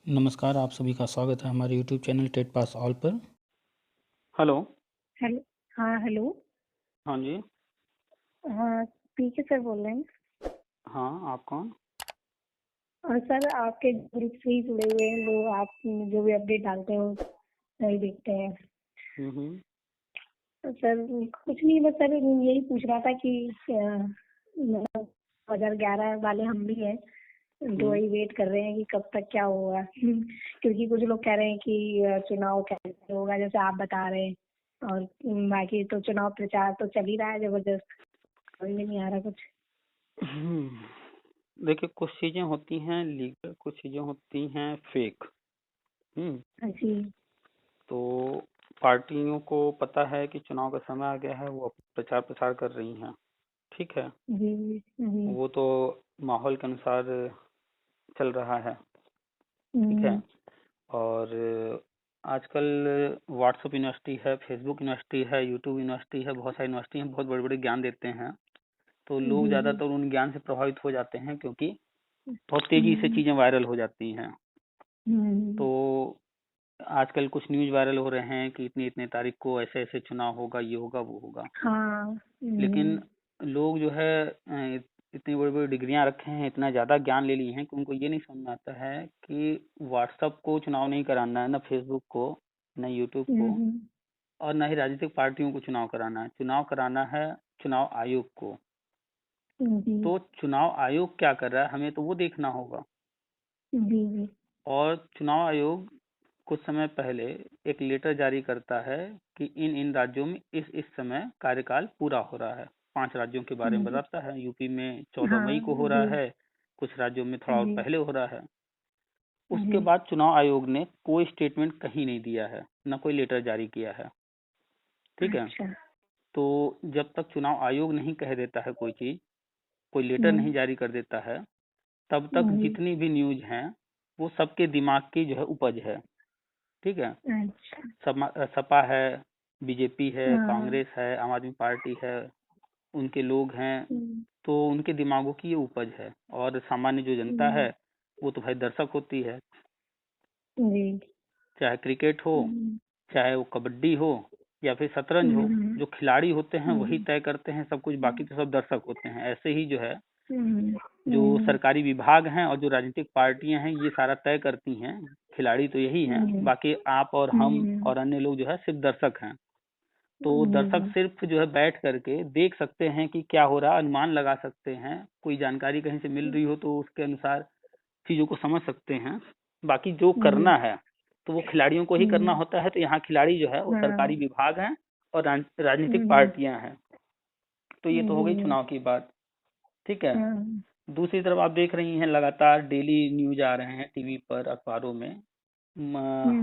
नमस्कार, आप सभी का स्वागत है हमारे YouTube channel TET pass all पर। हेलो। हेलो। हाँ, हेलो। हाँ जी। हाँ, पीके सर बोल रहे हैं। हाँ, आप कौन? और सर आपके ग्रुप से ही जुड़े हुए हैं लोग, आप जो भी अपडेट डालते हो वही देखते हैं। हम्म। तो सर कुछ नहीं, बस सर यही पूछ रहा था कि 2011 वाले हम भी हैं, तो वही वेट कर रहे हैं कि कब तक क्या होगा। क्योंकि कुछ लोग कह रहे हैं कि चुनाव कैसे होगा, जैसे आप बता रहे हैं। और बाकी तो चुनाव प्रचार तो चल ही रहा है जबरदस्त, समझ में नहीं आ रहा कुछ। देखिए, कुछ चीजें होती हैं लीगल, कुछ चीजें होती हैं फेक। हाँ जी। तो पार्टियों को पता है कि चुनाव का समय आ गया है, वो प्रचार प्रसार कर रही हैं। ठीक है। जी जी। वो तो माहौल के अनुसार चल रहा है। ठीक है। हम्म। और आजकल व्हाट्सएप यूनिवर्सिटी है, फेसबुक यूनिवर्सिटी है, यूट्यूब यूनिवर्सिटी है, बहुत सारी यूनिवर्सिटी हैं, बहुत बड़े बड़े ज्ञान देते हैं। तो लोग जी जी। ज्यादातर उन ज्ञान से प्रभावित हो जाते हैं, क्योंकि बहुत तेजी से हम्म। चीजें वायरल हो जाती हैं। हम्म। तो आजकल कुछ न्यूज वायरल हो रहे हैं कि इतनी इतने तारीख को ऐसे ऐसे चुनाव होगा, ये होगा वो होगा। हाँ। लेकिन लोग जो है इतनी बड़ी बड़ी डिग्रियां रखे हैं, इतना ज्यादा ज्ञान ले लिए हैं कि उनको ये नहीं समझ में आता है कि व्हाट्सएप को चुनाव नहीं कराना है, ना फेसबुक को, ना यूट्यूब को, हम्म। और ना ही राजनीतिक पार्टियों को चुनाव कराना है। चुनाव कराना है चुनाव आयोग को। जी तो चुनाव आयोग क्या कर रहा है, हमें तो वो देखना होगा। जी। जी। और चुनाव आयोग कुछ समय पहले एक लेटर जारी करता है कि इन इन राज्यों में इस समय कार्यकाल पूरा हो रहा है। 5 राज्यों के बारे में जी। बताता है। यूपी में 14 हाँ मई को हो रहा जी। है, कुछ राज्यों में थोड़ा और जी पहले हो रहा है। उसके जी। बाद चुनाव आयोग ने कोई स्टेटमेंट कहीं नहीं दिया है, ना कोई लेटर जारी किया है। ठीक है। अच्छा। तो जब तक चुनाव आयोग नहीं कह देता है कोई चीज, कोई लेटर हम्म। नहीं जारी कर देता है, तब तक जी। जितनी भी न्यूज हैं वो सबके दिमाग की जो है उपज है। ठीक है। अच्छा। सपा है, बीजेपी है, हाँ। कांग्रेस है, आम आदमी पार्टी है, उनके लोग हैं, हम्म। तो उनके दिमागों की ये उपज है। और सामान्य जो जनता है वो तो भाई दर्शक होती है। जी। चाहे क्रिकेट हो, चाहे वो कबड्डी हो, या फिर शतरंज हो, हम्म। जो खिलाड़ी होते हैं वही हम्म। तय करते हैं सब कुछ, बाकी तो सब दर्शक होते हैं। ऐसे ही जो है, हम्म। जो हम्म। सरकारी विभाग हैं और जो राजनीतिक पार्टियां हैं ये सारा तय करती हैं। खिलाड़ी तो यही हैं, बाकी आप और हम और अन्य लोग जो है सिर्फ दर्शक हैं। तो दर्शक सिर्फ जो है बैठ करके देख सकते हैं कि क्या हो रहा है, अनुमान लगा सकते हैं, कोई जानकारी कहीं से मिल रही हो तो उसके अनुसार चीजों को समझ सकते हैं। बाकी जो करना है तो वो खिलाड़ियों को ही करना होता है। तो यहाँ खिलाड़ी जो है वो सरकारी हाँ। विभाग हैं और राजनीतिक पार्टियां हैं। तो ये तो हो गई जी। चुनाव की बात। ठीक है। हाँ। दूसरी तरफ आप देख रही हैं लगातार डेली न्यूज आ रहे हैं टीवी पर, अखबारों में,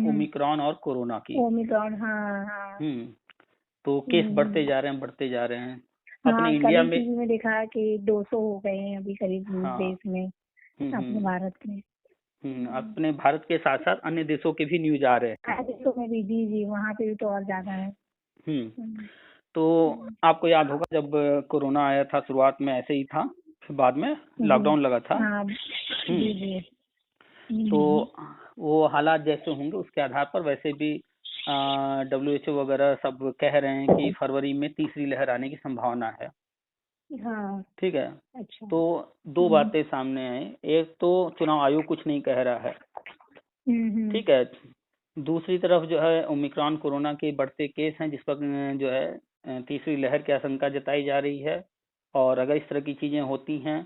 ओमिक्रॉन और कोरोना की। ओमिक्रॉन। हाँ हाँ। हम्म। तो केस बढ़ते हम्म। जा रहे हैं, बढ़ते जा रहे हैं हाँ, अपने कल इंडिया ही में। टीवी में देखा कि 200 हो गए हैं अभी करीब हाँ। देश में, अपने हम्म। भारत में। अपने भारत के साथ साथ अन्य देशों के भी न्यूज आ रहे हैं। हाँ, देशों में भी। जी जी, वहाँ पे भी तो और ज्यादा है। हम्म। हम्म। तो आपको याद होगा जब कोरोना आया था, शुरुआत में ऐसे ही था, फिर बाद में जी। लॉकडाउन लगा था। हाँ। हम्म। जी जी। तो वो हालात जैसे होंगे उसके आधार पर वैसे भी WHO वगैरह सब कह रहे हैं कि फरवरी में तीसरी लहर आने की संभावना है। हाँ। ठीक है। अच्छा। तो दो बातें सामने आई। एक तो चुनाव आयोग कुछ नहीं कह रहा है। हम्म। ठीक है। दूसरी तरफ जो है ओमिक्रॉन कोरोना के बढ़ते केस हैं, जिस पर जो है तीसरी लहर की आशंका जताई जा रही है। और अगर इस तरह की चीजें होती हैं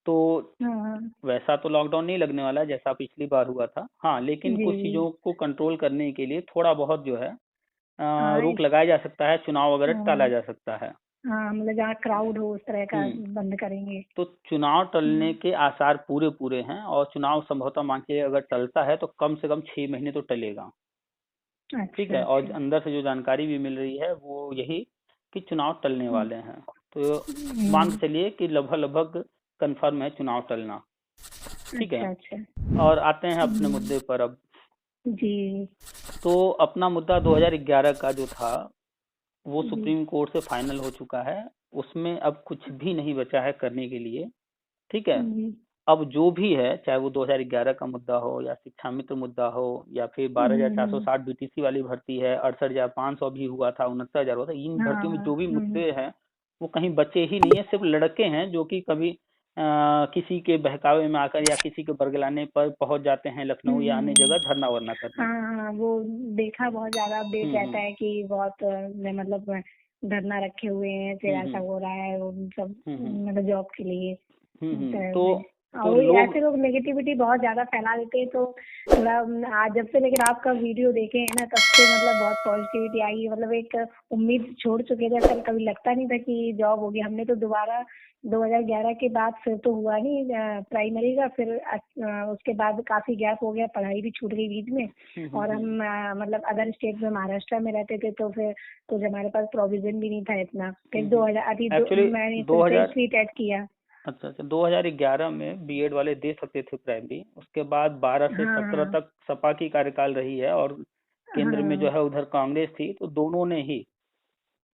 तो हाँ। वैसा तो लॉकडाउन नहीं लगने वाला है जैसा पिछली बार हुआ था। हाँ, लेकिन जी कुछ जी। चीजों को कंट्रोल करने के लिए थोड़ा बहुत जो है हाँ रोक लगाया जा सकता है, चुनाव वगैरह टाला हाँ जा सकता है। हाँ, मतलब जहाँ क्राउड हो उस तरह का हम्म। बंद करेंगे। तो चुनाव टलने के आसार पूरे पूरे हैं, और चुनाव संभवतः मान के अगर टलता है तो कम से कम 6 महीने तो टलेगा। ठीक अच्छा है। और अच्छा। अंदर से जो जानकारी भी मिल रही है वो यही कि चुनाव टलने हम्म। वाले हैं। तो मान के चलिए कि लगभग लगभग कंफर्म है चुनाव टलना। ठीक है। अच्छा अच्छा। और आते हैं अपने हम्म। मुद्दे पर अब। जी तो अपना मुद्दा 2011 का जो था वो जी। सुप्रीम कोर्ट से फाइनल हो चुका है। उसमें अब कुछ भी नहीं बचा है करने के लिए। ठीक है। जी अब जो भी है, चाहे वो 2011 का मुद्दा हो या शिक्षा मित्र मुद्दा हो या फिर 12,460 बीटीसी वाली भर्ती है, 68,500 भी हुआ था, 69,000 हुआ था, इन भर्तियों में जो भी मुद्दे हैं वो कहीं बचे ही नहीं है। सिर्फ लड़के हैं जो कि कभी किसी के बहकावे में आकर या किसी के बरगलाने पर पहुंच जाते हैं लखनऊ या अन्य जगह धरना वरना करने। हाँ, वो देखा बहुत ज्यादा अपडेट रहता है कि बहुत मतलब धरना रखे हुए हैं, फिर ऐसा हो रहा है वो सब मतलब जॉब के लिए। तो और ऐसे लोग नेगेटिविटी बहुत ज्यादा फैला देते हैं, तो थोड़ा आज जब से लेकिन आपका वीडियो देखे हैं ना तब से मतलब बहुत पॉजिटिविटी आई है, मतलब एक उम्मीद छोड़ चुके थे। सर कभी लगता नहीं था कि जॉब होगी। हमने तो दोबारा 2011 के बाद फिर तो हुआ नहीं प्राइमरी का, फिर उसके बाद काफी गैप हो गया, पढ़ाई भी छूट गई बीच में। और हम मतलब अदर स्टेट में महाराष्ट्र में रहते थे, तो फिर कुछ हमारे पास प्रोविजन भी नहीं था इतना। फिर 2000 मैंने 3 टेट किया। अच्छा 2011 में बीएड वाले दे सकते थे प्राइमरी, उसके बाद 12 से 17 तक सपा की कार्यकाल रही है और केंद्र में जो है उधर कांग्रेस थी, तो दोनों ने ही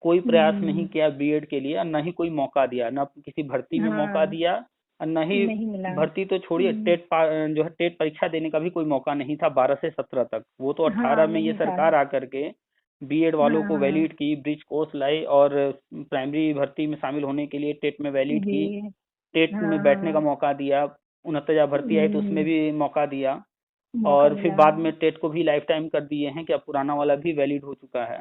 कोई प्रयास नहीं किया बीएड के लिए, न ही कोई मौका दिया, न किसी भर्ती में मौका दिया, न ही भर्ती तो छोड़िए टेट जो है टेट परीक्षा देने का भी कोई मौका नहीं था 12 से 17 तक। वो तो 18 में ये सरकार आकर के बीएड वालों को वैलिड की, ब्रिज कोर्स लाई और प्राइमरी भर्ती में शामिल होने के लिए टेट में वैलिड की, टेट में बैठने का मौका दिया। 69,000 भर्ती आई तो उसमें भी मौका दिया और फिर बाद में टेट को भी लाइफ टाइम कर दिए हैं कि अब पुराना वाला भी वैलिड हो चुका है।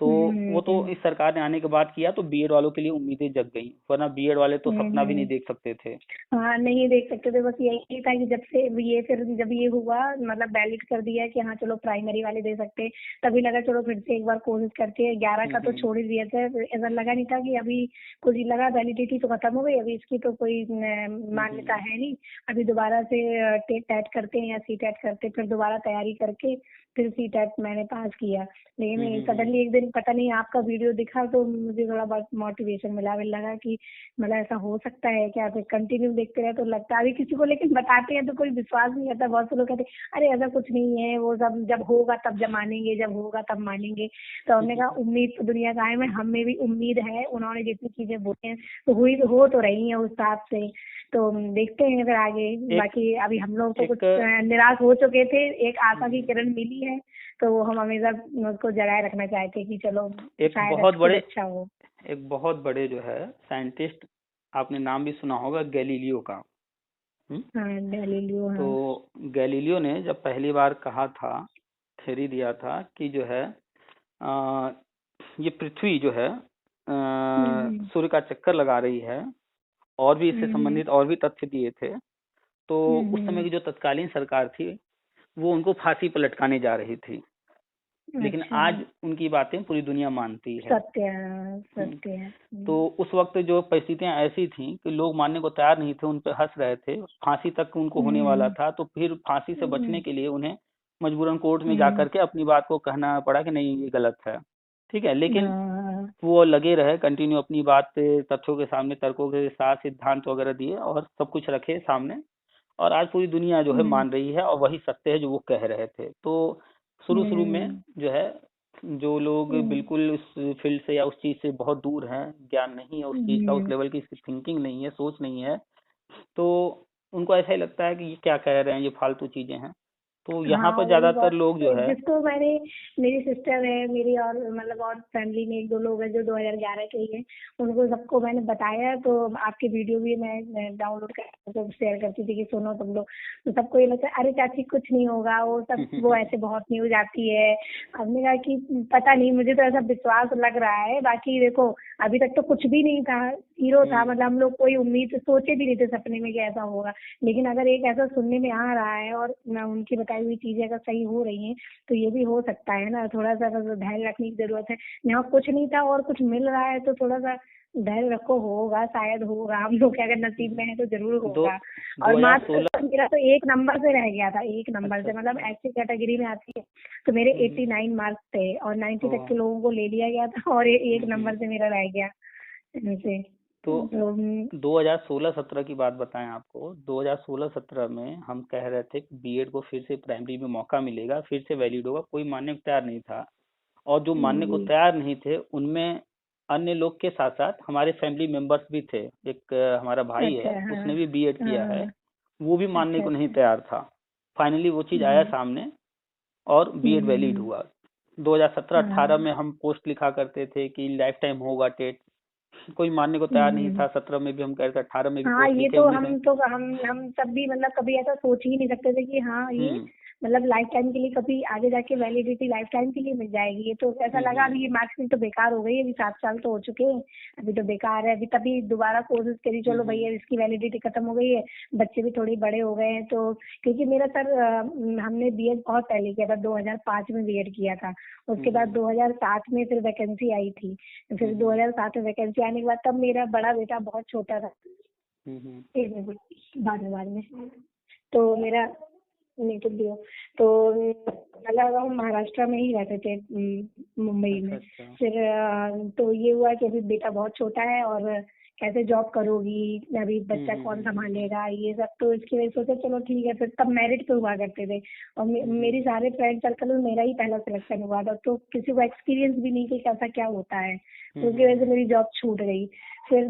तो वो तो इस सरकार ने आने के बाद किया, तो बीएड वालों के लिए उम्मीदें जग गई, वरना बीएड वाले तो सपना भी नहीं देख सकते थे। हाँ, नहीं देख सकते थे। बस यही था कि जब से ये फिर जब ये हुआ मतलब वैलिड कर दिया कि हाँ चलो प्राइमरी वाले दे सकते, तभी लगा चलो फिर से एक बार कोशिश करते हैं। 11 का तो छोड़ ही दिया था, ऐसा लगा नहीं था कि अभी कुछ लगा वैलिडिटी तो खत्म हो गई, अभी इसकी तो कोई मान्यता है नहीं, अभी दोबारा से टेट करते हैं या सी टेट करते, फिर दोबारा तैयारी करके फिर सी टेट मैंने पास किया। लेकिन सडनली एक दिन पता नहीं आपका वीडियो दिखा तो मुझे थोड़ा बहुत मोटिवेशन मिला, लगा कि मतलब ऐसा हो सकता है क्या। फिर कंटिन्यू देखते रहे तो लगता है, अभी किसी को लेकिन बताते हैं तो कोई विश्वास नहीं करता। बहुत से लोग कहते हैं अरे ऐसा कुछ नहीं है, वो सब जब होगा तब जब मानेंगे, जब होगा तब मानेंगे। तो हमने कहा उम्मीद तो दुनिया का है, हमें भी उम्मीद है, उन्होंने जितनी चीजें बोली हैं तो हुई हो तो रही है उस हिसाब से। तो देखते हैं फिर आगे। बाकी अभी हम लोग तो कुछ निराश हो चुके थे, एक आशा की किरण मिली है तो हम हमेशा उसको जगाए रखना चाहते हैं कि चलो एक बहुत बड़े अच्छा हो। एक बहुत बड़े जो है साइंटिस्ट, आपने नाम भी सुना होगा, गैलीलियो का। गैलीलियो। तो गैलीलियो ने जब पहली बार कहा था, थ्योरी दिया था कि जो है ये पृथ्वी जो है सूर्य का चक्कर लगा रही है, और भी इससे संबंधित और भी तथ्य दिए थे, तो उस समय की जो तत्कालीन सरकार थी वो उनको फांसी पर लटकाने जा रही थी। लेकिन आज उनकी बातें पूरी दुनिया मानती है, सत्य है। तो उस वक्त जो परिस्थितियां ऐसी थी कि लोग मानने को तैयार नहीं थे, उन पर हंस रहे थे, फांसी तक उनको होने वाला था। तो फिर फांसी से बचने के लिए उन्हें मजबूरन कोर्ट में जाकर के अपनी बात को कहना पड़ा कि नहीं ये गलत है, ठीक है। लेकिन वो लगे रहे कंटिन्यू अपनी बात पे, तथ्यों के सामने, तर्कों के साथ सिद्धांत वगैरह दिए और सब कुछ रखे सामने, और आज पूरी दुनिया जो है मान रही है और वही सत्य है जो वो कह रहे थे। तो शुरू में जो है जो लोग बिल्कुल उस फील्ड से या उस चीज से बहुत दूर हैं, ज्ञान नहीं है उस चीज का, उस लेवल की थिंकिंग नहीं है, सोच नहीं है, तो उनको ऐसा ही लगता है कि ये क्या कह रहे हैं, ये फालतू चीजें हैं। तो यहाँ पर ज्यादातर लोग जो है, जिसको मैंने, मेरी सिस्टर है मेरी, और मतलब और फैमिली में 1-2 लोग हैं जो 2011 के ही हैं, उनको सबको मैंने बताया। तो आपके वीडियो भी मैं डाउनलोड कर शेयर करती थी कि सुनो तुम लोग, तो सबको ये लगता है अरे चाची कुछ नहीं होगा, वो सब वो ऐसे बहुत न्यूज आती है। हमने कहा कि पता नहीं, मुझे तो ऐसा विश्वास लग रहा है। बाकी देखो अभी तक तो कुछ भी नहीं था, जीरो था, मतलब हम लोग कोई उम्मीद सोचे भी नहीं थे सपने में कि ऐसा होगा। लेकिन अगर एक ऐसा सुनने में आ रहा है और उनकी बताई हुई चीजें अगर सही हो रही हैं तो ये भी हो सकता है ना। थोड़ा सा अगर धैर्य रखने की जरूरत है, यहाँ कुछ नहीं था और कुछ मिल रहा है तो थोड़ा सा धैर्य रखो, होगा, शायद होगा, हम लोग के अगर नसीब में है तो जरूर होगा। और मात्र मेरा तो 1 नंबर से रह गया था, 1 नंबर से, मतलब ऐसी कैटेगरी में आती है तो मेरे 89 मार्क्स थे और 90 तक के लोगों को ले लिया गया था और 1 नंबर से मेरा रह गया ऐसे। तो 2016-17 की बात बताएं आपको, 2016-17 में हम कह रहे थे कि बीएड को फिर से प्राइमरी में मौका मिलेगा, फिर से वैलिड होगा, कोई मानने को तैयार नहीं था। और जो मानने को तैयार नहीं थे उनमें अन्य लोग के साथ साथ हमारे फैमिली मेंबर्स भी थे। एक हमारा भाई अच्छा, है, हाँ, उसने भी बीएड किया है, हाँ, वो भी मानने अच्छा, को नहीं अच्छा, तैयार था। फाइनली वो चीज आया सामने और बीएड वैलिड हम्म, हुआ। 2017-18 हाँ, में हम पोस्ट लिखा करते थे कि लाइफ टाइम होगा टेट, कोई मानने को तैयार नहीं हम्म। था। 17 में भी हम कह रहे थे, 18 में भी हाँ, पोस्ट ये लिखे, तो 19 में। हम सब भी मतलब कभी ऐसा सोच ही नहीं सकते थे कि हाँ ये हम्म मतलब लाइफ टाइम के लिए कभी आगे जाके वैलिडिटी लाइफ टाइम के लिए मिल जाएगी। ये तो ऐसा लगा अभी ये मार्कशीट तो बेकार हो गई है, अभी 7 साल तो हो चुके हैं, अभी तो बेकार है। अभी तभी दोबारा कोशिश करी, चलो भैया इसकी वैलिडिटी खत्म हो गई है, बच्चे भी थोड़े बड़े हो गए हैं। तो क्योंकि मेरा सर हमने बीएड बहुत पहले किया था, 2005 में बीएड किया था। उसके बाद 2007 में फिर वैकेंसी आई थी, फिर 2007 में वैकेंसी आने के बाद तब मेरा बड़ा बेटा बहुत छोटा था। एक मिनट, बाद में तो मेरा नहीं तो दियो तो मतलब हम महाराष्ट्र में ही रहते थे, मुंबई अच्छा में। अच्छा। फिर तो ये हुआ कि अभी बेटा बहुत छोटा है और कैसे जॉब करोगी, अभी बच्चा कौन संभालेगा, ये सब। तो इसकी वजह से सोचा चलो ठीक है। फिर तब मेरिट पे हुआ करते थे और मेरी सारे फ्रेंड सर्कल में मेरा ही पहला सिलेक्शन हुआ था, तो किसी को एक्सपीरियंस भी नहीं कि कैसा क्या होता है, तो उसकी वजह से मेरी जॉब छूट गई। फिर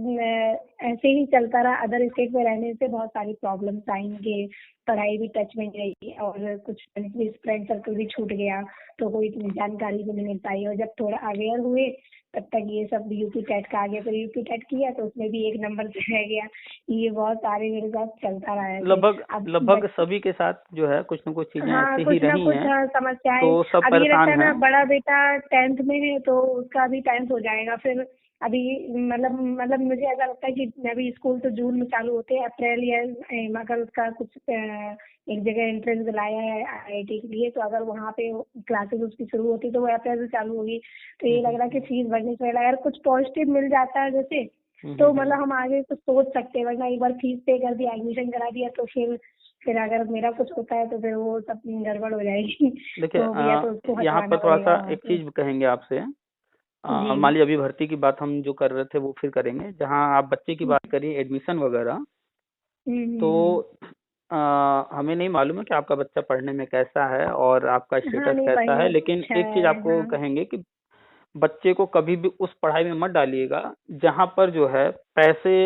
ऐसे ही चलता रहा। अदर स्टेट में रहने से बहुत सारी प्रॉब्लम्स आएंगे, पढ़ाई भी टच में नहीं रही और कुछ फ्रेंड सर्कल भी छूट गया, तो कोई इतनी जानकारी भी नहीं मिल पाई। और जब थोड़ा अवेयर हुए तब तक ये सब यूपी टेट का आ गया, फिर यूपी टेट किया तो उसमें भी 1 नंबर से रह गया। ये बहुत सारे मेरे साथ चलता रहा है ऐसे। अब लगभग सभी के साथ जो है कुछ न कुछ चीजें हाँ, ऐसे ही कुछ ना रही कुछ हैं, समस्याएं। तो सब अब ये लगता परेशान है ना, हैं। बड़ा बेटा 10th में है तो उसका अभी 10th हो जाएगा। फिर अभी मतलब मुझे ऐसा लगता है कि अभी स्कूल तो जून में चालू होते हैं, अप्रैल या अगर उसका कुछ एक जगह एंट्रेंस दिलाया है आईआईटी के लिए, तो अगर वहाँ पे क्लासेस उसकी शुरू होती तो वो अप्रैल से चालू होगी। तो ये लग रहा है कि फीस भरने से पहले अगर कुछ पॉजिटिव मिल जाता है जैसे, तो मतलब हम आगे कुछ सोच सकते हैं। वरना एक बार फीस पे कर दिया, एडमिशन करा दिया, तो फिर अगर मेरा कुछ होता है तो फिर वो सब गड़बड़ हो जाएगी। देखिए तो भैया तो उसको यहाँ हटवाना पर थोड़ा पड़ेगा सा वहाँ एक से। चीज कहेंगे आपसे। जी। मान लीजिए अभी भर्ती की बात हम जो कर रहे थे वो फिर करेंगे, जहाँ आप बच्चे की बात करिए एडमिशन वगैरह। तो हमें नहीं मालूम है कि आपका बच्चा पढ़ने में कैसा है और आपका हाँ, स्टेटस नहीं कैसा है, पढ़ने में तो लेकिन अच्छा एक चीज है, आपको हाँ। कहेंगे कि बच्चे को कभी भी उस पढ़ाई में मत डालिएगा जहां पर जो है पैसे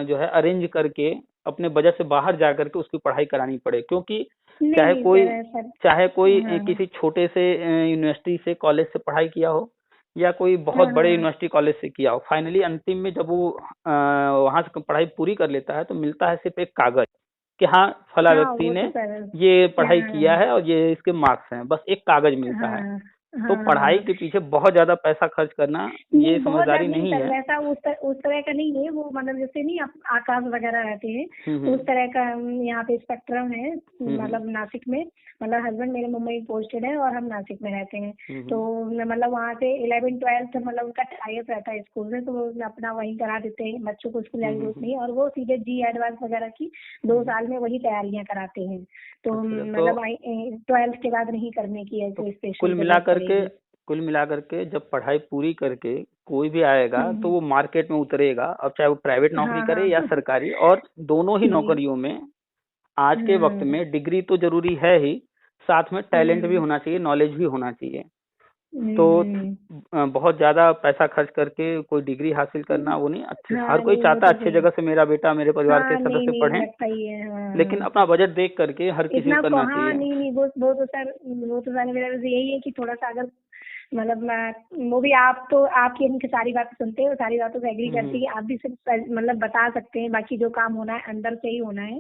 जो है अरेंज करके अपने बजट से बाहर जा करके उसकी पढ़ाई करानी पड़े। क्योंकि नहीं चाहे नहीं कोई सर, सर। चाहे कोई हाँ, किसी छोटे से यूनिवर्सिटी से कॉलेज से पढ़ाई किया हो या कोई हाँ, बहुत बड़े हाँ, यूनिवर्सिटी कॉलेज से किया हो, फाइनली अंतिम में जब वो वहां से पढ़ाई पूरी कर लेता है तो मिलता है सिर्फ एक कागज कि हाँ फला हाँ, व्यक्ति वो ने तो सर। ये पढ़ाई किया हाँ, है और ये इसके मार्क्स हैं, बस एक कागज मिलता है। हाँ, तो हाँ, पढ़ाई हाँ। के पीछे बहुत ज्यादा पैसा खर्च करना ये नहीं बहुत समझदारी ज्यादा नहीं नहीं सर, है। वैसा उस तरह का नहीं है वो। मतलब जैसे नहीं आकाश वगैरह रहते हैं, उस हम्म तरह का यहाँ पे स्पेक्ट्रम है। हम्म मतलब नासिक में, मतलब हस्बैंड मेरे मुंबई में पोस्टेड है और हम नासिक में रहते हैं। तो हम्म मतलब वहाँ से 11th-12th मतलब उनका टाइप रहता है स्कूल में, तो वो अपना वहीं करा देते हैं बच्चों को, स्कूल जाने की जरूरत नहीं है। और वो सीधे जी एडवांस वगैरह की 2 साल में वही तैयारियां कराते हैं। तो अच्छा तो मतलब 12th के बाद नहीं करने की है तो कोई स्पेशल कुल मिला जरूरत करके पड़ेगी। कुल मिला करके जब पढ़ाई पूरी करके कोई भी आएगा तो हम्म, वो मार्केट में उतरेगा, अब चाहे वो प्राइवेट नौकरी हाँ, करे या हाँ। सरकारी। और दोनों ही जी। नौकरियों में आज के वक्त हम्म, में डिग्री तो जरूरी है ही, साथ में टैलेंट भी हम्म, होना चाहिए, नॉलेज भी होना चाहिए। तो हम्म, बहुत ज्यादा पैसा खर्च करके कोई डिग्री हासिल करना वो नहीं अच्छे, हर हाँ, कोई नहीं वो चाहता है तो अच्छे सही। जगह से मेरा बेटा मेरे परिवार के हाँ, नहीं सदस्य नहीं पढ़ें, लगता ही है, हाँ, लेकिन हाँ। अपना बजट देख करके हर किसी इतना को करना हाँ, चाहिए। नहीं नहीं वो तो सर, वो तो सर मेरा बस यही है कि थोड़ा सा अगर मतलब वो भी आप तो आपकी इनकी सारी बातें सुनते हो, सारी बातों से एग्री करती है कि आप भी सिर्फ मतलब बता सकते हैं, बाकी जो काम होना है अंदर से ही होना है।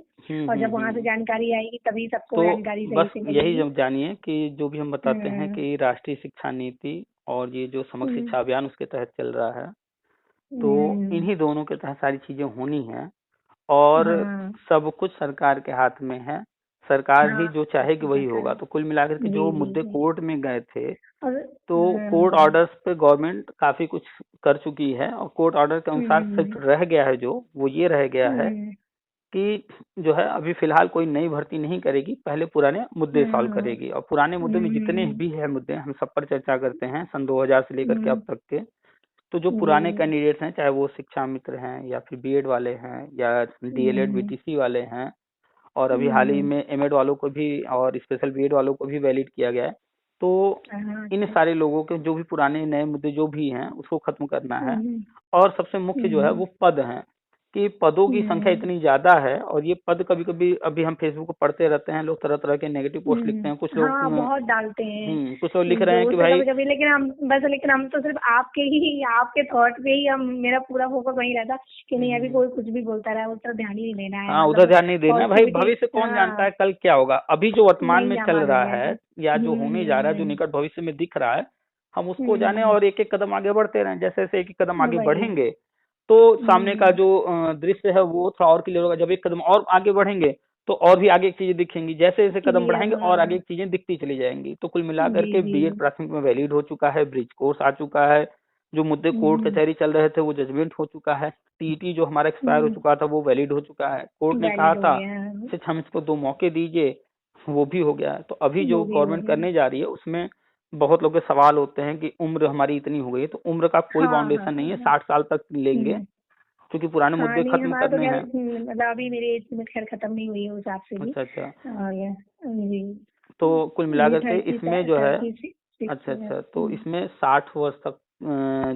और जब वहां से हम्म। जानकारी आएगी तभी सबको तो जानकारी सही बस से यही मिलेगी। जब जानिए कि जो भी हम बताते हैं हम्म, कि राष्ट्रीय शिक्षा नीति और ये जो समग्र हम्म, शिक्षा अभियान उसके तहत चल रहा है, तो हम्म, इन्हीं दोनों के तहत सारी चीजें होनी है। और हाँ, सब कुछ सरकार के हाथ में है, सरकार ही हाँ, जो सब चाहेगी कुछ वही सरकार। होगा। तो कुल मिलाकर के जो जी जी मुद्दे जी। कोर्ट में गए थे, और तो कोर्ट हाँ, ऑर्डर्स पे गवर्नमेंट काफी कुछ कर चुकी है और कोर्ट ऑर्डर के अनुसार सिर्फ हम्म, रह गया है जो वो ये रह गया है हम्म, कि जो है अभी फिलहाल कोई नई भर्ती नहीं करेगी, पहले पुराने मुद्दे सॉल्व हाँ, करेगी। और पुराने मुद्दे में जितने हम्म, भी है मुद्दे हम सब पर चर्चा करते हैं सन 2000 से लेकर के हम्म, अब तक के। तो जो जी पुराने जी, कैंडिडेट्स हैं, चाहे वो शिक्षा मित्र हैं या फिर बीएड वाले हैं या डीएलएड हम्म, बीटीसी वाले हैं, और अभी हाल ही हम्म, में एमएड वालों को भी और स्पेशल बीएड वालों को भी वैलिड किया गया है। तो हाँ, इन सारे लोगों के जो भी पुराने नए मुद्दे जो भी हैं उसको खत्म करना है। हम्म, और सबसे मुख्य जो है वो पद है कि पदों की संख्या इतनी ज्यादा है, और ये पद कभी कभी अभी हम फेसबुक पर पढ़ते रहते हैं, लोग तरह तरह के नेगेटिव पोस्ट लिखते हैं, कुछ लोग हाँ बहुत डालते हैं कुछ लोग लिख रहे हैं जोर कि से भाई कभी कभी, लेकिन हम तो सिर्फ आपके थॉट पे ही हम, मेरा पूरा फोकस वही रहता कि नहीं अभी कोई कुछ भी बोलता रहा, उस तरफ ध्यान ही नहीं देना है, हाँ उधर मतलब ध्यान नहीं देना है भाई, पॉजिटिविटी। भविष्य कौन जानता हाँ, है कल क्या होगा। अभी जो वर्तमान नहीं में जा चल मालूम रहा है। है या जो होने जा रहा है, जो निकट भविष्य में दिख रहा है, हम उसको जाने और एक एक कदम आगे बढ़ते रहें। जैसे जैसे एक एक कदम आगे वही। बढ़ेंगे तो सामने का जो दृश्य है वो थोड़ा और क्लियर होगा। जब एक कदम और आगे बढ़ेंगे तो और भी आगे चीजें दिखेंगी, जैसे जैसे कदम क्लियर, बढ़ाएंगे और आगे हाँ। चीजें दिखती चली जाएंगी। तो कुल मिलाकर जी के जी। बीएड प्राथमिक में वैलिड हो चुका है, ब्रिज कोर्स आ चुका है, जो मुद्दे कोर्ट कचहरी चल रहे थे वो जजमेंट हो चुका है, टीईटी जो हमारा एक्सपायर हो चुका था वो वैलिड हो चुका है। कोर्ट ने कहा वैलिड हो था गया है। सिर्फ हम इसको 2 मौके दीजिए, वो भी हो गया है। तो अभी जो वो भी हो गवर्नमेंट गया। करने जा रही है उसमें बहुत लोग के सवाल होते हैं कि उम्र हमारी इतनी हो गई है, तो उम्र का कोई हाँ हाँ बाउंडेशन नहीं है, हाँ। 60 साल तक लेंगे, हम्म, क्योंकि पुराने हाँ मुद्दे नहीं खत्म हमारा तो करने खैर हैं। मतलब अभी मेरी एज लिमिट खैर खत्म नहीं हुई है उस हिसाब से भी। अच्छा अच्छा। और जी, तो कुल मेरी मिलाकर के इसमें जो है, 36 अच्छा है। अच्छा, तो इसमें 60 वर्ष तक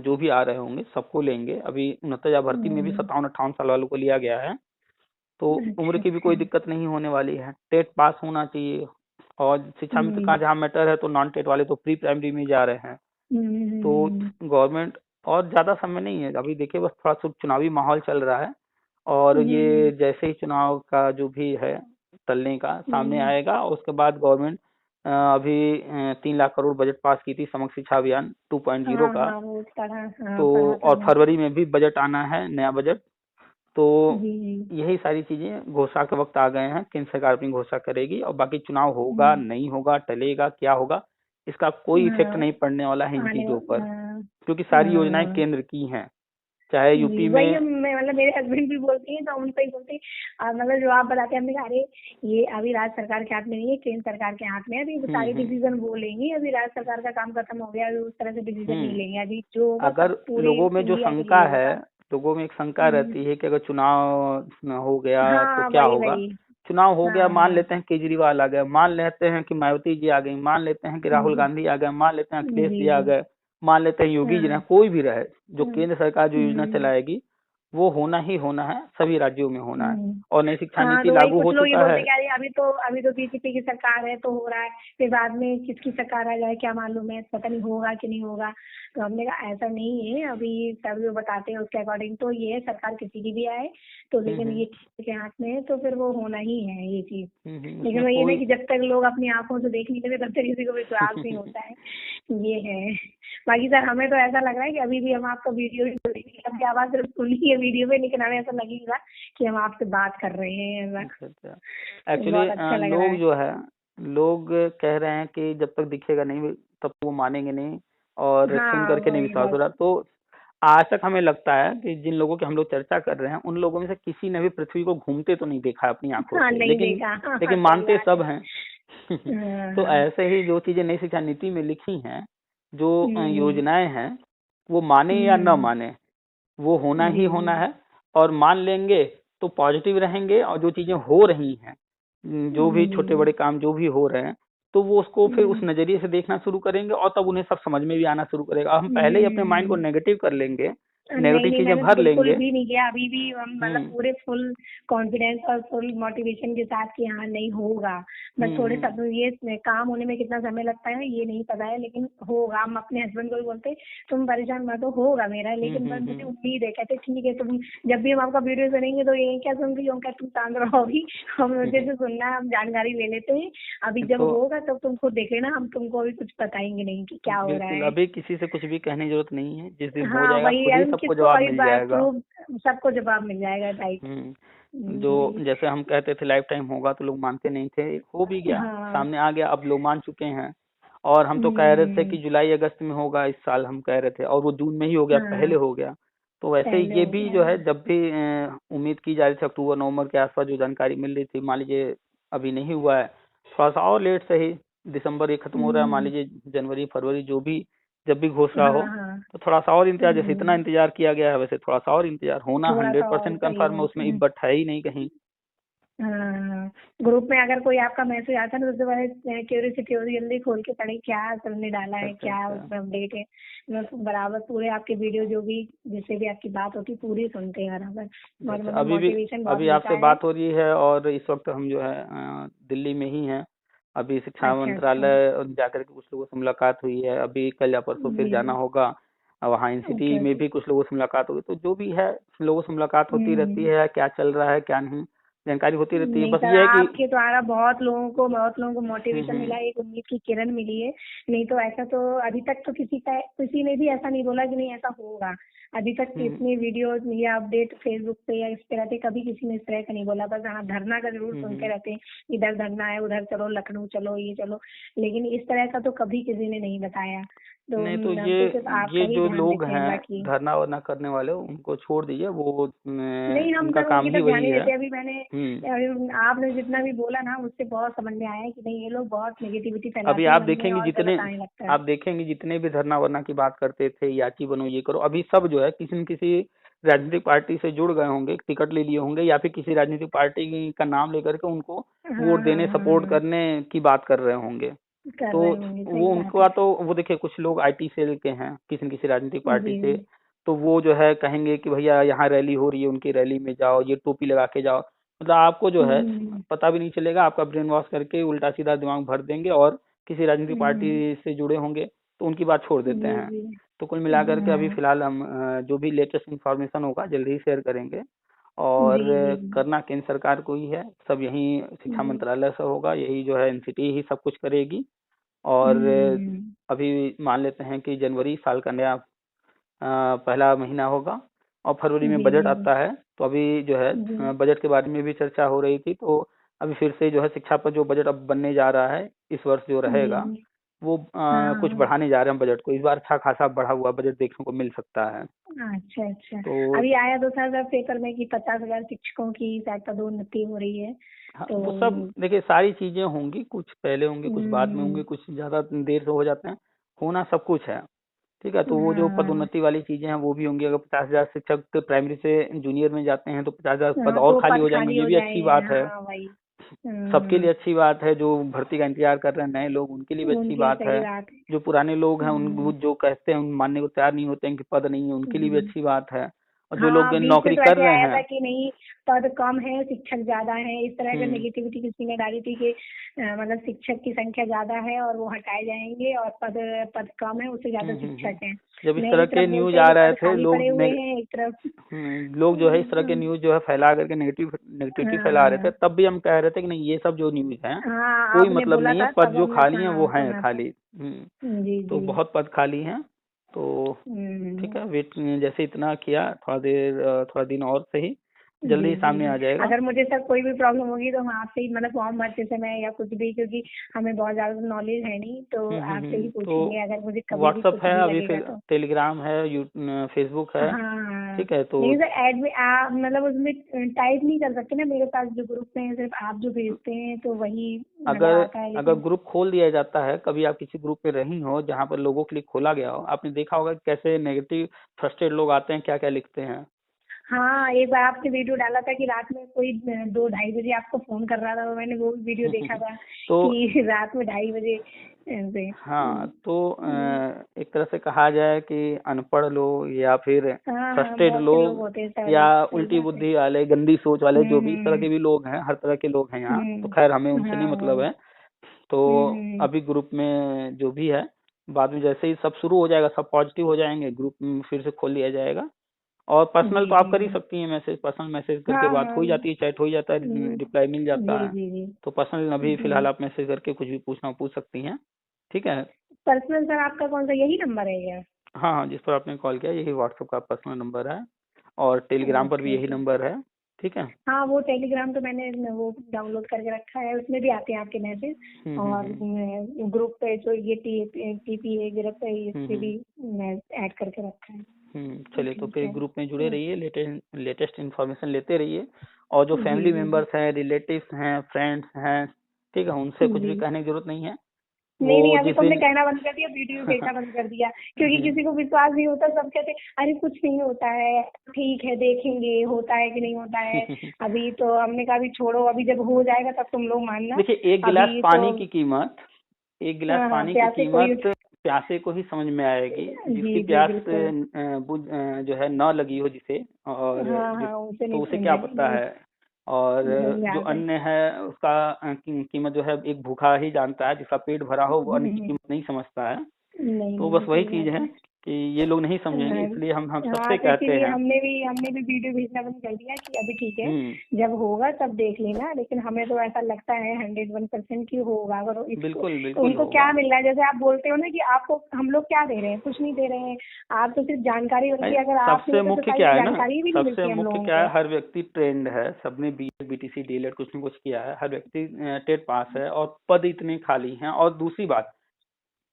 जो भी आ रहे होंगे सबको लेंगे। अभी 69 भर्ती में भी 57-58 साल वालों को लिया गया है, तो उम्र अच्छा की भी अच्छा। कोई दिक्कत नहीं होने वाली है। टेट पास होना चाहिए, और शिक्षा मित्र जी। का जहाँ मैटर है तो नॉन टेट वाले तो प्री प्राइमरी में जा रहे हैं। तो हम्म, गवर्नमेंट, और ज्यादा समय नहीं है अभी, देखिए बस थोड़ा सा चुनावी माहौल चल रहा है, और ये जैसे ही चुनाव का जो भी है तलने का सामने आएगा, और उसके बाद गवर्नमेंट अभी 3 लाख करोड़ बजट पास की थी समग्र शिक्षा अभियान 2.0 हाँ का। हाँ वो पढ़ा, हाँ तो पढ़ा था और मैंने। फरवरी में भी बजट आना है, नया बजट। तो जी जी। यही सारी चीजें घोषणा के वक्त आ गए हैं, केंद्र सरकार अपनी घोषणा करेगी, और बाकी चुनाव होगा हम्म, नहीं होगा, टलेगा क्या होगा, इसका कोई इफेक्ट हाँ नहीं पड़ने वाला है इन आने, चीजों पर, हाँ क्योंकि सारी योजनाएं हाँ। केंद्र की हैं। चाहे जी यूपी वही में, मैं, मतलब मेरे हस्बैंड भी बोलते हैं तो उनसे ही बोलते हैं, मतलब जो आप बताते हैं हमने कहा अरे ये अभी राज्य सरकार के हाथ में नहीं है, केंद्र सरकार के हाथ में है, अभी सारे हम्म। डिसीजन वो लेंगे, अभी राज्य सरकार का काम खत्म हो गया, अभी उस तरह से डिसीजन नहीं हम्म। लेंगे, अभी जो होगा अगर सब पूरे लोगों में जो इंडिया के शंका लिए है, होगा। लोगों में एक शंका हम्म, रहती है कि अगर चुनाव न हो गया तो हाँ क्या वही होगा। वही। चुनाव हो गया, हाँ मान हाँ। लेते हैं केजरीवाल आ गए, मान लेते हैं कि मायावती जी आ गई, मान लेते हैं कि राहुल जी गांधी आ गए, मान लेते हैं अखिलेश जी जी आ जी। गए, मान लेते हैं योगी जी रहे, हाँ कोई भी रहे, जो हाँ, केंद्र सरकार जो योजना हम्म चलाएगी वो होना ही होना है, सभी राज्यों में होना है। हम्म। और नई शिक्षा हाँ नीति तो वही लागू कुछ हो लोग ये चुका बोलते है। हैं कि अरे अभी तो बीजेपी की सरकार है तो हो रहा है, फिर बाद में किसकी सरकार आ जाए क्या मालूम है, पता नहीं होगा कि नहीं होगा। तो हमने कहा ऐसा नहीं है, अभी सब जो बताते हैं उसके अकॉर्डिंग तो ये है, सरकार किसी की भी आए तो, लेकिन ये किसी के हाथ में है तो फिर वो होना ही है ये चीज। लेकिन उसमें वही है ना कोई, कि जब तक लोग अपनी आंखों से देख नहीं लेते तब तक किसी को विश्वास नहीं होता है, ये है। बाकी सर हमें तो ऐसा लग रहा है कि अभी भी हम आपका वीडियो ही सुनेंगे, आपकी आवाज सिर्फ सुनी है वीडियो में, लेकिन हमें ऐसा लगेगा कि हम आपसे बात कर रहे हैं, ऐसा अच्छा अच्छा, बहुत अच्छा एक्चुअली लग रहा लोग है। जो है, लोग कह रहे हैं कि जब तक दिखेगा नहीं तब तक वो मानेंगे नहीं, और सुन हाँ करके नहीं वही विश्वास बस। हो रहा। तो आज तक हमें लगता है कि जिन लोगों की हम लोग चर्चा कर रहे हैं उन लोगों में से किसी ने भी पृथ्वी को घूमते तो नहीं देखा अपनी आंखों हाँ से, नहीं लेकिन देखा, हाँ हाँ लेकिन सही मानते बात सब है। हैं। हाँ तो हाँ। ऐसे ही जो चीजें नई शिक्षा नीति में लिखी हैं, जो हम्म योजनाएं हैं, वो माने या न हम्म, माने वो होना ही जी जी। होना है। और मान लेंगे तो पॉजिटिव रहेंगे, और जो चीजें हो रही हैं, जो भी जी छोटे जी। बड़े काम जो भी हो रहे हैं, तो वो उसको फिर उस हम्म नजरिए से देखना शुरू करेंगे, और तब उन्हें सब समझ में भी आना शुरू करेगा। हम पहले ही अपने माइंड को हम्म। नेगेटिव कर लेंगे, नहीं नेगेटिव नहीं चीजें मैंने तो भर बिल्कुल लेंगे। भी नहीं किया, अभी भी हम मतलब हम्म। पूरे फुल कॉन्फिडेंस और फुल मोटिवेशन के साथ कि हाँ नहीं होगा। बस थोड़े सब ये काम होने में कितना समय लगता है ये नहीं पता है, लेकिन होगा। हम अपने हस्बैंड को भी बोलते हैं तुम परेशान मत हो, होगा मेरा, लेकिन बस मुझे उम्मीद है। कहते ठीक है, तुम जब भी हम आपका वीडियो सुनेंगे तो ये क्या सुन रही हो, क्या तुम शांत रहोगी, हम मुझे से सुनना, हम जानकारी ले लेते हैं। अभी जब तो होगा तब तुम खुद देख लेना, हम तुमको अभी कुछ बताएंगे नहीं कि क्या हो रहा बिल्कुल, है। अभी किसी से कुछ भी कहने की जरूरत नहीं है, जिस दिन हो हाँ जाएगा वही खुद ही यार, सबको किसको जवाब वही मिल बात जाएगा। प्रूव, सबको जवाब मिल जाएगा, राइट। जो जी। जैसे हम कहते थे लाइफ टाइम होगा, तो लोग मानते नहीं थे, हो भी गया, हाँ। सामने आ गया, अब लोग मान चुके हैं। और हम तो कह रहे थे कि जुलाई अगस्त में होगा इस साल, हम कह रहे थे, और वो जून में ही हो गया, हाँ पहले हो गया। तो वैसे ही पहले ये हो भी गया जो है। है, जब भी उम्मीद की जा रही थी अक्टूबर नवंबर के आसपास जो जानकारी मिल रही थी, मान लीजिए अभी नहीं हुआ है, थोड़ा सा और लेट से ही, दिसंबर ये खत्म हो रहा है, मान हम्म, लीजिए जनवरी फरवरी जो भी, जब भी घोषणा हो, हाँ हाँ। तो थोड़ा सा और इंतजार, जैसे इतना हम्म, इंतजार किया गया है वैसे थोड़ा सा और इंतजार होना थोड़ा सा और 100% सही कंफर्म है, हो। उसमें इफ बट है ही नहीं कहीं। हाँ, ग्रुप में अगर कोई आपका मैसेज आता है ना, सबसे पहले क्यूरियोसिटी होती है, जल्दी खोल के पढ़े क्या सर ने डाला है, अच्छा क्या अच्छा। उसमें अपडेट है। मैं तो बराबर पूरे आपके वीडियो जो भी जिससे भी आपकी बात होती पूरी सुनते हैं बराबर, और अच्छा, मतलब मोटिवेशन बहुत अभी मिलता आपसे है। बात हो रही है और इस वक्त हम जो है दिल्ली में ही हैं। अभी शिक्षा अच्छा अच्छा। मंत्रालय और जाकर के कुछ लोगों से मुलाकात हुई है। अभी कल या परसों फिर जी जाना जी। होगा। वहाँ एनसीटी ओके में ओके। भी कुछ लोगों से मुलाकात होगी, तो जो भी है लोगों से मुलाकात होती रहती हम्म। है, क्या चल रहा है क्या नहीं जानकारी होती रहती है। नहीं बस सर, ये है कि आपके द्वारा बहुत लोगों को मोटिवेशन हम्म। मिला, एक उम्मीद की किरण मिली है। नहीं तो ऐसा तो अभी तक तो किसी ने भी ऐसा नहीं बोला कि नहीं ऐसा होगा। अभी तक हम्म। इतनी वीडियो या अपडेट फेसबुक पे या इस पे रहते, कभी किसी ने इस तरह का नहीं बोला। बस हाँ, धरना का जरूर सुनते हम्म। रहते हैं, इधर धरना है, उधर चलो, लखनऊ चलो, ये चलो, लेकिन इस तरह का तो कभी किसी ने नहीं बताया। तो नहीं तो हम तो सिर्फ आपका ये ही जो ध्यान लोग देते हैं, हैं बाकी धरना वरना करने वाले उनको छोड़ दीजिए। वो नहीं, हम उनका सर काम उनकी ही तरफ ध्यान वही नहीं है। देते। हम्म। अभी आपने जितना भी बोला ना, उससे बहुत समझ में आया है कि नहीं, ये लोग बहुत नेगेटिविटी अभी फैलाते हैं, मन में और गलत आने लगता है। आप देखेंगे जितने भी धरना वरना की बात करते थे, याची बनो ये करो, अभी सब जो है किसी न किसी राजनीतिक पार्टी से जुड़ गए होंगे, टिकट ले लिए होंगे, या फिर किसी राजनीतिक पार्टी का नाम लेकर के उनको हाँ वोट हाँ देने सपोर्ट हाँ। करने की बात कर रहे होंगे। कर तो रहे होंगे, वो सही बात है। उनका तो वो देखिए कुछ लोग आईटी सेल के हैं किसी न किसी राजनीतिक पार्टी जी से। जी। तो वो जो है कहेंगे कि भैया यहाँ रैली हो रही है, उनकी रैली में जाओ, ये टोपी लगा के जाओ। मतलब आपको जो है हम्म पता भी नहीं चलेगा, आपका ब्रेन वॉश करके उल्टा सीधा दिमाग भर देंगे और किसी राजनीतिक हम्म। पार्टी से जुड़े होंगे तो उनकी बात छोड़ देते जी हैं। जी। तो कुल मिलाकर के अभी हाँ। फिलहाल हम जो भी लेटेस्ट इंफॉर्मेशन होगा जल्दी ही शेयर करेंगे। जी और जी जी। करना केंद्र सरकार को ही है, सब यही शिक्षा जी। मंत्रालय से होगा, यही जो है एनसीटी ही सब कुछ करेगी। और हम्म। अभी मान लेते हैं कि जनवरी साल का नया पहला महीना होगा और फरवरी में जी बजट जी जी। आता है। तो अभी जो है जी बजट के बारे में भी चर्चा हो रही थी। तो अभी फिर से जो है शिक्षा पर जो बजट अब बनने जा रहा है इस वर्ष जो जी रहेगा, जी। वो कुछ हाँ। बढ़ाने जा रहे हैं बजट को। इस बार अच्छा खासा बढ़ा हुआ बजट देखने को मिल सकता है। अच्छा अच्छा। तो अभी आया तो था सर पेपर में कि 50,000 शिक्षकों की शायद पदोन्नति हो रही है। हाँ, तो वो सब देखिए सारी चीजें होंगी, कुछ पहले होंगे कुछ बाद में हम्म। होंगे, कुछ ज्यादा देर से हो जाते हैं। होना सब कुछ है। ठीक है, तो वो जो हाँ पदोन्नति वाली चीजें हैं वो भी होंगी। अगर 50,000 शिक्षक तो प्राइमरी से जूनियर में जाते हैं तो 50,000 पद हाँ, और तो खाली पद हो जाएंगे, खाली ये हो भी अच्छी जाए, बात है। हाँ वही। सबके लिए अच्छी बात है, जो भर्ती का इंतजार कर रहे हैं नए लोग उनके लिए भी अच्छी उनके लिए बात है। सही बात है। जो पुराने लोग हैं उन वो हम्म। जो कहते हैं उन मानने को तैयार नहीं होते हैं कि पद नहीं है, उनके लिए भी हम्म। अच्छी बात है। और जो लोग हाँ, बीच में नौकरी तो कर ऐसे रहे आया हैं था कि नहीं, पद कम है, शिक्षक ज्यादा है, इस तरह का हम्म। नेगेटिविटी किसी ने डाली थी कि मतलब शिक्षक की संख्या ज्यादा है और वो हटाए जाएंगे, और पद पद कम है, उससे ज्यादा शिक्षक हैं। जब इस नहीं, तरह एक के तरफ न्यूज बोलते हैं आ कि रहे पद थे खाली पड़े हुए हैं, एक तरफ लोग जो है इस तरह के हम्म, न्यूज जो है फैला करके नेगेटिविटी फैला रहे थे, हाँ तब भी हम कह रहे थे कि नहीं ये सब जो न्यूज है हाँ, कोई आपने मतलब बोला नहीं है, था पद तब जो हमने खाली हैं वो हाँ हैं सुना था। खाली। जी तो जी। बहुत पद खाली हैं। तो हम्म। ठीक है, वेट जैसे इतना किया थोड़ा देर थोड़ा दिन और सही जल्दी जी ही जी सामने जी। आ जाएगा। अगर मुझे सर कोई भी प्रॉब्लम होगी तो हम आपसे ही, मतलब फॉर्म भरते समय या कुछ भी, क्योंकि हमें बहुत ज्यादा नॉलेज है नहीं, तो आपसे ही तो पूछेंगे अगर मुझे कभी भी व्हाट्सअप कुछ है, भी अभी लगेगा फिर तो। टेलीग्राम है, फेसबुक है। हाँ। ठीक है, तो लेकिन सर ऐड में आप मतलब उसमें टाइप नहीं कर सकते ना, मेरे पास जो ग्रुप में है सिर्फ आप जो भेजते हैं तो वही मतलब अगर आता है, अगर लेकिन ग्रुप खोल दिया जाता है, कभी आप किसी ग्रुप में रही हो जहाँ पर लोगों के लिए खोला गया हो, आपने देखा होगा कि कैसे नेगेटिव फ्रस्ट्रेट लोग आते हैं, क्या क्या लिखते हैं। हाँ, एक बार आपने वीडियो डाला था कि रात में कोई 2-2:30 बजे आपको फोन कर रहा था, तो मैंने वो वीडियो देखा था तो कि रात में 2:30 बजे से हाँ, तो एक तरह से कहा जाए कि अनपढ़ लोग या फिर हाँ हाँ, फ्रस्ट्रेट बहुत से लोग लोग होते हैं सर, या सही उल्टी बात है। बुद्धि वाले, गंदी सोच वाले, जो भी इस तरह हम्म। के भी लोग हैं, हर तरह के लोग हैं यहाँ। तो खैर हमें उनसे नहीं हाँ मतलब वही। है। तो हम्म। अभी ग्रुप में जो भी है, बाद में जैसे ही सब शुरू हो जाएगा, सब पॉजिटिव हो जाएंगे, ग्रुप फिर से खोल लिया जाएगा। और पर्सनल जी तो आप जी कर ही जी। सकती हैं, मैसेज पर्सनल मैसेज करके हाँ बात हाँ। हो ही जाती है, चैट हो ही जाता है, रिप्लाई मिल जाता जी है। जी जी। तो पर्सनल अभी जी। फिलहाल आप मैसेज करके कुछ भी पूछना हो पूछ सकती हैं। ठीक है। पर्सनल सर आपका कौन सा, यही नंबर है क्या? हाँ हाँ, जिस पर आपने कॉल किया यही व्हाट्सएप का पर्सनल नंबर है और टेलीग्राम पर ओके भी यही ओके। नंबर है। ठीक है। हाँ, वो टेलीग्राम तो मैंने वो डाउनलोड करके रखा है, उसमें भी आते हैं आपके मैसेज। और हम्म। ग्रुप पे जो ये टीपीए ग्रुप है, इस पे हम्म। भी मैं ऐड करके रखा है। चलिए, तो ठीक फिर है। ग्रुप में जुड़े रहिए, लेटेस्ट इन्फॉर्मेशन लेते रहिए। और जो जी फैमिली जी जी। मेंबर्स हैं, रिलेटिव्स हैं, फ्रेंड्स हैं, ठीक है, उनसे कुछ जी भी कहने की जरूरत नहीं है। नहीं नहीं, वो अभी जिस तुमने दिन कहना बंद कर दिया, वीडियो देखना बंद कर दिया, क्योंकि किसी को विश्वास नहीं होता, सब कहते अरे कुछ नहीं होता है, ठीक है देखेंगे होता है कि नहीं होता है। अभी तो हमने कहा अभी छोड़ो, अभी जब हो जाएगा तब तुम लोग मानना। देखिए, एक गिलास अभी पानी तो की कीमत, एक गिलास हाँ हाँ, पानी की प्यासे कोई कीमत प्यासे को ही समझ में आएगी। जिसकी जी जी प्यास बिल्कुल। जो है न लगी हो जिसे, और हाँ जिस, हाँ, उसे तो नहीं उसे क्या पता समझेंगे। है। और सही जो बात है। अन्न है उसका कीमत जो है एक भूखा ही जानता है, जिसका पेट भरा हो वो अन्न की हम्म, कीमत नहीं समझता है। नहीं तो बस नहीं, वही सही चीज बात है है। कि ये लोग नहीं समझेंगे, हाँ इसलिए हम हाँ, सबसे तो कहते इसीलिए हैं। हमने भी वीडियो भेजना बंद कर दिया कि अभी ठीक है, हम्म। जब होगा तब देख लेना। लेकिन हमें तो ऐसा लगता है 101% की होगा। अगर इसको बिल्कुल बिल्कुल उनको होगा। क्या मिल रहा है, जैसे आप बोलते हो ना कि आपको हम लोग क्या दे रहे हैं, कुछ नहीं दे रहे हैं। आप तो सिर्फ जानकारी भाई, होती है, अगर आप नहीं सबसे होते तो मुख्य सारी क्या है ना, जानकारी भी नहीं सबसे मिलती हम मुख्य लोगों क्या है, को। हर व्यक्ति ट्रेंड है, सबने बीएड बीटीसी डीएलएड कुछ न कुछ किया है, हर व्यक्ति टेट पास है, और पद इतने खाली हैं। और दूसरी बात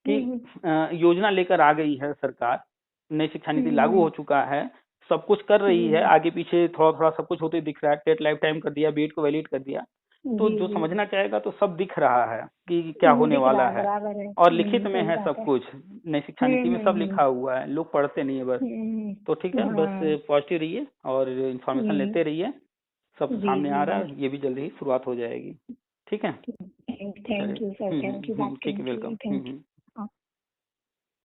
कि हम्म योजना लेकर आ गई है सरकार, नई शिक्षा नीति लागू हम्म हो चुका है, सब कुछ कर रही है, हम्म, आगे पीछे थोड़ा थोड़ा सब कुछ होते दिख रहा है, टेट लाइफ टाइम कर दिया, बीएड को वैलिड कर दिया। तो जी जो जी, समझना चाहेगा तो सब दिख रहा है कि क्या होने दिख रहा वाला है, है। बराबर है। और लिखित में सही है बात सब है। कुछ, नई शिक्षा नीति में सब हम्म, लिखा हुआ है, लोग पढ़ते नहीं है बस। तो ठीक है, बस हाँ पॉजिटिव रहिए और इन्फॉर्मेशन जी लेते रहिए। सब जी सामने आ जी रहा जी। है, ये भी जल्दी ही शुरुआत हो जाएगी। ठीक है, थैंक चलिए। यू सर, थैंक यू बात ठीक करने है, के लिए, वेलकम। Thank you.